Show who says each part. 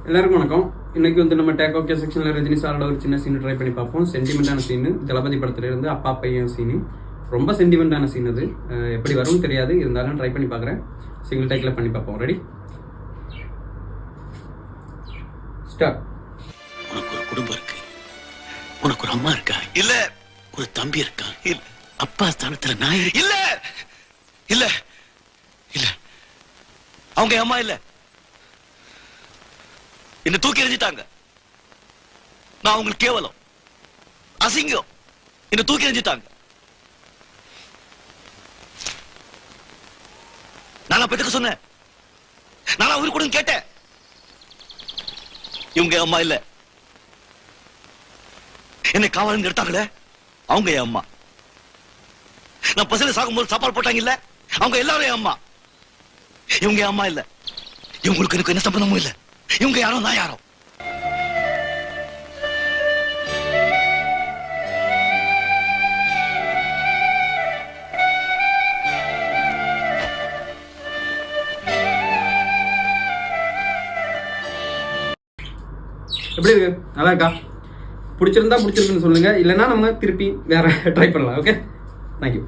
Speaker 1: எல்லாருக்கும் வணக்கம். இன்னைக்கு வந்து நம்ம டேக் ஓகே செக்ஷன்ல ரஜினி சாரோட ஒரு சின்ன சீன் ட்ரை பண்ணி பார்ப்போம். சென்டிமெண்டான சீனு, தளபதி படத்துல இருந்து அப்பா பையன் சீனு. ரொம்ப சென்டிமெண்டான சீன் அது. எப்படி வரும்னு தெரியாது, இருந்தாலும் ட்ரை பண்ணி பார்க்குறேன். சிங்கிள் டேக்ல பண்ணி பார்ப்போம். Ready, start.
Speaker 2: உனக்கு ஒரு குடும்பம் இருக்கு, உனக்கு ஒரு அம்மா இருக்கா? இல்ல. ஒரு தம்பி இருக்கா? இல்ல. அப்பா ஸ்தானத்துல நான் இல்ல. இல்ல இல்ல, அவங்க அம்மா இல்ல, என்ன தூக்கி எறிஞ்சிட்டாங்க. நான் அவங்களுக்கு கேவலம், அசிங்கம். என்ன தூக்கி எறிஞ்சிட்டாங்க. நான் அப்ப சொன்னேன், நான் அவரு கூட கேட்டேன். இவங்க அம்மா இல்ல, என்னை காவலன் எடுத்தாங்களே அவங்க என் அம்மா. நான் பசங்க சாகும்போது சாப்பாடு போட்டாங்க இல்ல, அவங்க எல்லாரும் என் அம்மா. இவங்க அம்மா இல்ல. இவங்களுக்கு எனக்கு என்ன சம்பந்தமும் இல்ல. இவங்க யாரோ, நான் யாரோ.
Speaker 1: எப்படி இருக்கு? நல்லா இருக்கா? பிடிச்சிருந்தா பிடிச்சிருக்குன்னு சொல்லுங்க, இல்லைன்னா நம்ம திருப்பி வேற ட்ரை பண்ணலாம். Okay, thank you.